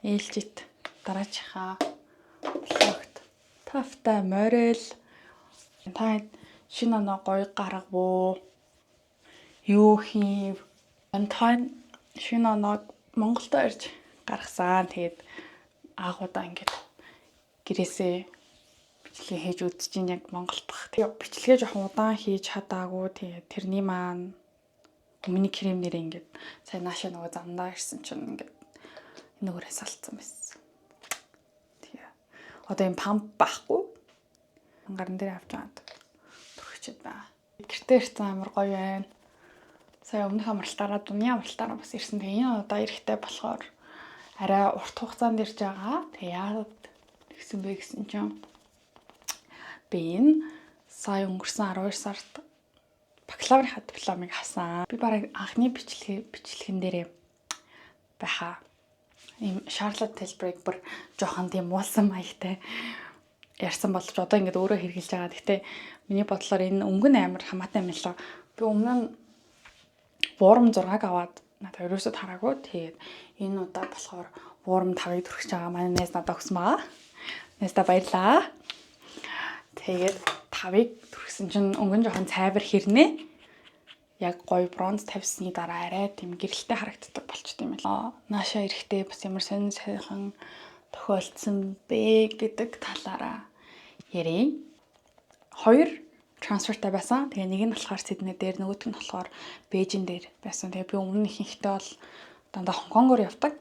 ээлжит дараачихаа влогт тавтай морил та шинэ оноо гоё гаргавуу юу хийв та шинэ оноог Монголд ирж гаргасан. Тэгээд аагуудаа ингээд гэрээсээ бичлэг хийж үзэж ин яг Монголд бах. Тэгээд бичлэгээ жоохон удаан хийж чадаагүй. Тэгээд тэрний маань өмнө кремнэр ингээд сайн наашаа нөгөө замдаа ирсэн чинь ингээд нөгөөс алдсан байсан. Тэгээ одоо юм памп байхгүй. Гарын дээр авч аваад түрхчээд байна. Гэртээ ирсэн амар гоё байна. Сая өмнөх амралтаараа дуны амралтаараа бас ирсэн. Тэгээ энэ удаа ирэхтэй болохоор арай урт хугацаанд ирж байгаа. Тэгээ яагаад тэгсэн бэ гэсэн чинь би энэ сая өнгөрсөн 12 сард бакалаврынхаа дипломыг авсан. Би бараг анхны бичлэгэн дээрээ байхаа. Ийм Charlotte Tilbury бүр жоохон тийм муулсан маягтай ярьсан боловч одоо ингээд өөрөө хэрглэж байгаа. Гэхдээ миний бодлоор энэ өнгөн амар хамаатай юм лээ. Би өмнө нь буурам 6-г аваад надад ерөөсөд хараагүй. Тэгээд энэ удаа болохоор буурам 5-ыг түрхэж байгаа. Манай найз надад өгсөн байгаа. Найздаа баярлаа. Тэгээд 5-ыг түрхсэн чинь өнгөн жоохон цайвар хэрнээ. Яг гоё бронз тавьсны дараа арай тийм гэрэлтэй харагддаг болчтой юм байна. Наашаа ирэхдээ бас ямар сонин сайхан тохиолдсон бэ гэдэг талаараа ярив. 2 трансфертай байсан. Тэгээ нэг нь болохоор Сидней дээр, нөгөөх нь болохоор Бээжин дээр байсан. Тэгээ би өмнө ихэнхдээ бол дандаа Хонконгоор явдаг.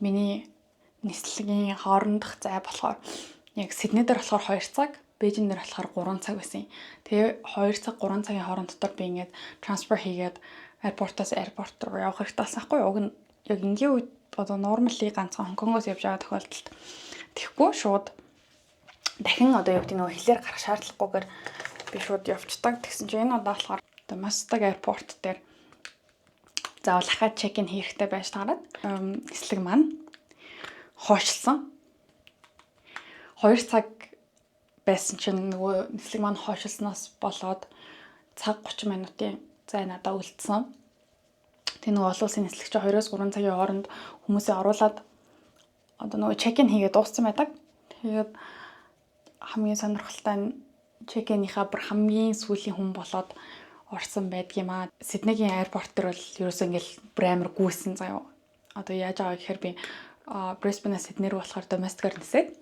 Миний нислэгийн хоорондох зай болохоор яг Сидней дээр болохоор 2 цаг, Бээжин дээр болохоор 3 цаг байсан. Тэгээ 2 цаг 3 цагийн хооронд дотор би ингээд трансфер хийгээд аэропортоос аэропорт руу явах хэрэгтэй болсон байхгүй юу? Уг нь яг энгийн үед одоо нормали ганцхан Хонконгоос явж байгаа тохиолдолд тэгэхгүй шууд дахин одоо юу гэдэг нөгөө хэлээр гарах шаардлагагүйгээр би шууд явцдаг. Тэгсэн чинь энэ удаа болохоор Мастаг аэропорт дээр заавал дахиад чек ин хийхтэй байж таарад нислэг маань хойшлсон. 2 цаг байсан чинь нөгөө нислэг маань хойшлсноос болоод цаг 30 минутын зай надад үлдсэн. Тэгээ нөгөө олон улсын нислэгч 2-3 цагийн хооронд хүмүүсээ оруулаад одоо нөгөө чек ин хийгээд дууссан байдаг. Тэгээд хамгийн сонирхолтой нь чек инийнхаа бүр хамгийн сүүлийн хүн болоод орсон байдаг юм аа. Сиднейгийн аэропорт дээр бол ерөөсөө ингээл бүр амар гүйсэн заяа. Одоо яаж байгаа гэхээр би Brisbane-аас Сидней рүү болохоор domestic-аар нисээд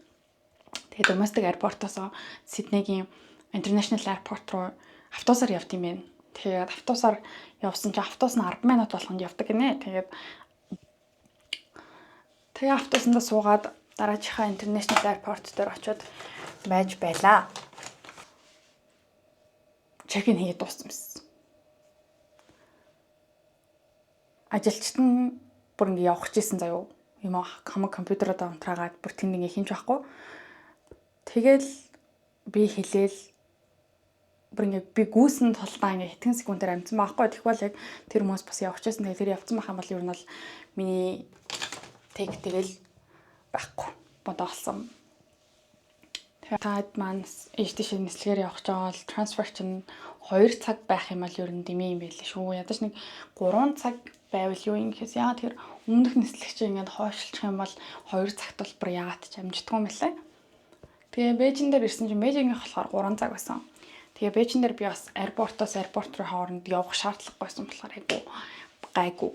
тэгээд domestic аэропортоос Сиднейгийн international airport руу автобусаар явт юм байна. Тэгээд автобусаар явсан чинь автобус нь 10 минут болгонд явдаг гинэ. Тэгээ автобусанд суугаад дараачихаа international airport дээр очиод байж байлаа. Чек-ин хийгээд дууссан байсан. Ажилчид нь бүр ингэ явах гэжсэн заяа. Юм хамаг компьютероо унтраагаад бүр тэнд ингэ хинж байхгүй. Тэгэл би хэлээл бүр ингэ би гүйсэн тулдаа ингэ хэдхэн секундээр амжсан байхгүй. Тэгвэл яг тэр хүмүүс бас явах гэжсэн. Тэгээ тэр явцсан байх юм бол ер нь бол миний тэгэл байхгүй. Бодоолсон. Таад маань ийш нислэгээр явах гэж байгаа бол трансфер чинь 2 цаг байх юм бол ер нь дэмий юм байл шүү. Ядаж нэг 3 цаг байвал юу юм гэхээс яагаад тэр өмнөх нислэгч ингээд хойшилчих юм бол 2 цагт бол бүр яагаад ч амждаггүй юм бэлээ. Тэгээ Бээжин дээр ирсэн чинь Бээжингийн болохоор 3 цаг байсан. Тэгээ Бээжин дээр би бас аэропортоос аэропорт руу хооронд явах шаардлагагүй байсан болохоор гайгүй.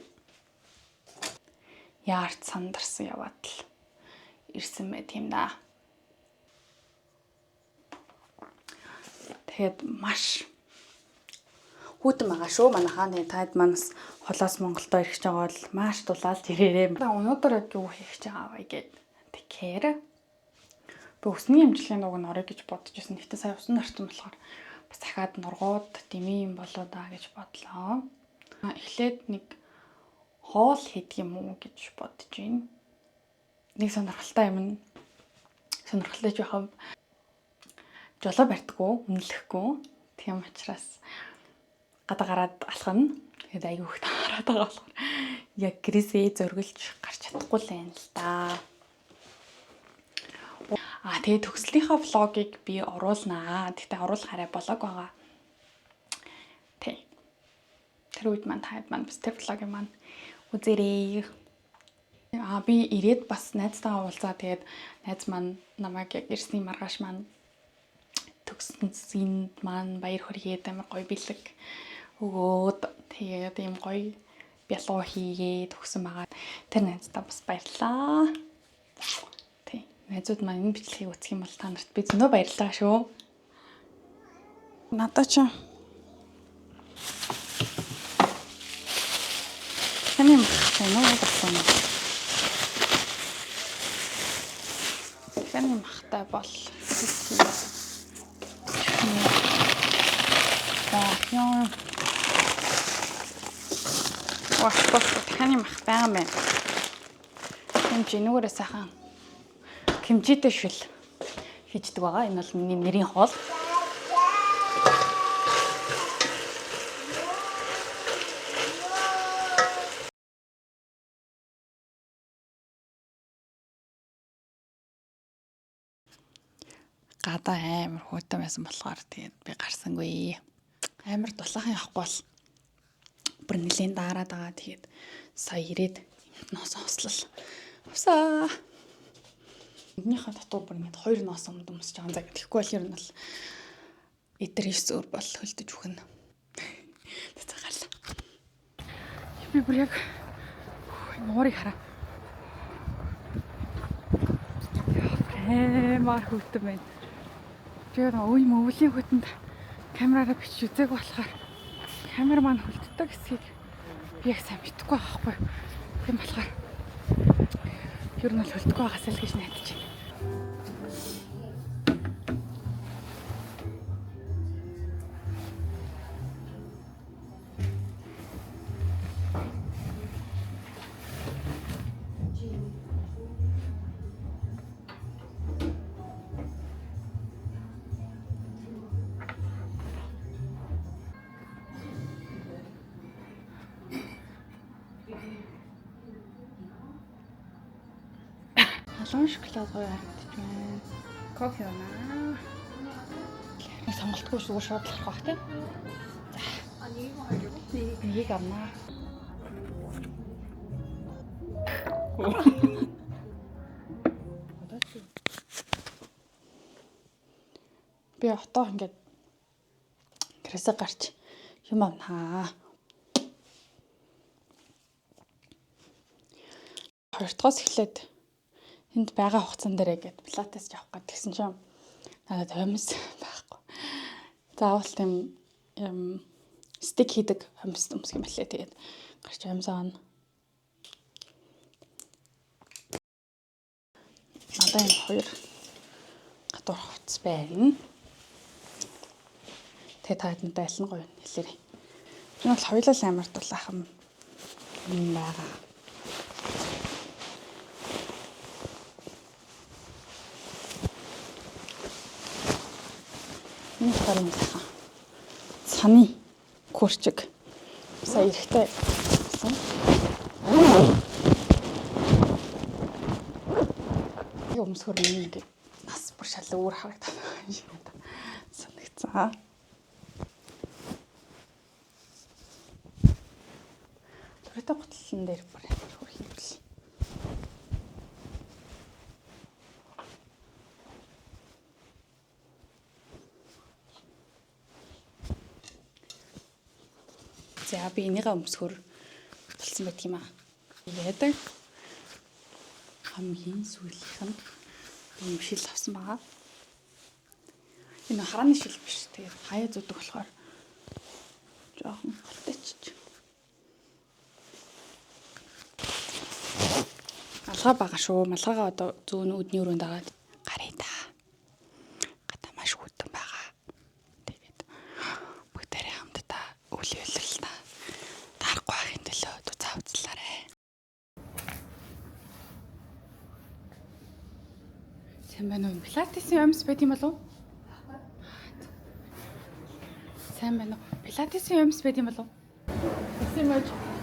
Яарч сандарсан яваад л ирсэн байт юм да. Тэгээд маш хүүтэн байгаа шүү. Манайхаа тэгээд таад манаас холоос Монголдо ирэх гэж байгаа бол маш дулаалж ирээрээ. Өнөөдөр яг юу хийх гэж байгаа вэ гэд. Тэгэхээр би өсний эмчилгээний уг нь орё гэж бодож байсан. Гэхдээ сая усан орсон болохоор бас дахиад нургууд дэмий юм болоо да гэж бодлоо. Эхлээд нэг хоол хийдэг юм уу гэж бодож байна. Нэг сонирхолтой юм. Сонирхолтой жоохон жолоо барьдаггүй, үнэлэхгүй. Тийм учраас гадаа гараад алхана. Тэгээд аягүй их хараад байгаа болохоор яг гэрээсээ зөргөлж гарч чадахгүй л юм л да. Тэгээд төгслийнхаа влогийг би оруулнаа. Тэгтээ оруулах арай болоог байгаа. Тэр үед маань таад маань бас тэр влогийн маань үзээрэй. Би ирээд бас найзтайгаа уулзаа. Тэгээд найз маань намайг яг ирсний маргааш маань төгсөн зэнд маань баяр хүргээд амар гоё бэлэг өгөөд тэгээд ийм гоё бялуу хийгээд өгсөн байгаа. Тэр найздаа бас баярлаа. Тий. Найзууд маань энэ бичлэгийг үзэх юм бол та нарт би зөнөө баярлалаа шүү. Надад ч таны махтай нөө болсон. Таны махтай бол яа. Вах таны мах байгаа мэн. Хэмжээ нүгээрээ сайхан хэмжээтэй шүл хийждэг байгаа. Энэ бол миний нэрийн хоол. Гадаа амар хөөтөн байсан болохоор тэгээд би гарсангүй. Амар дулаахан явахгүй бол бүр нэлийн дараад байгаа. Тэгээд сая ирээд ноос хослол. Усаа. Энийхээ дотор бүр ингэ 2 ноос өмсөж байгаа. За тэгэхгүй бол ер нь бол эдэр 9 өр бол хөлдөж үхэн. Тэцээгэл. Би бүр яг уурыг хараа. Мар хөлтөн байна. Тэгээд өвлийн хөтөнд камераараа бичиж үзээг болохоор камер маань хөлддөг хэсгийг би яг сайн мэдэхгүй байхгүй. Тийм болохоор ер нь л хөлдөхгүй байгаас л гэж найдаж байна. Халуун шоколад гоё харагдаж байна. Кофе унаа. Нэг сонголтгүй зүгээр шууд харах бах тийм. За. Нэг авнаа. Би отоо ингээд гэрээсээ гарч юм авнаа. 2 дахь эхлээд энд байгаа хугацаан дээр гээд пилатес явах гэж тэгсэн чинь надад хомс байхгүй. Заавал тийм стик хийдэг хомс өмсөх юм байлээ. Тэгээд гарч хомс аана. Надад энэ 2 гадуур хувцас байна. Тэгээд та хэдэнтэй аль нь гоё хэлээрэй. Энэ бол хоёулаа амар дулаахан байгаа. Энэ харин цаны курчиг сая эрэхтэй болсон. Өмсгөр нэг нас бүр шал өөр харагдаад байгаа юм шиг санагдсан. Төрөтэй готлон дээр бүр хөр хийвэл. За би энийгээ өмсгөр болсон байдаг юм аа. Яадаг хамгийн сүүлийнх нь ийм шил авсан байгаа. Энэ харааны шил биш. Тэгээд хаяа зүдэг болохоор жоохон халтайчих. Малгай бага шүү. Малгайгаа одоо зүүн өдний өрөөнд дагаад гарыг та. Гадаа маш хөтөн байгаа. Тэгээд бүгдээрээ хамтдаа өвлийн үлрэлтэ дарахгүй байхын төлөө дузаа үзлээрэй. Сайн байна уу? Пилатесын юмс байт юм болов уу? Сайн байна уу? Пилатесын юмс байт юм болов уу? Эсэмэж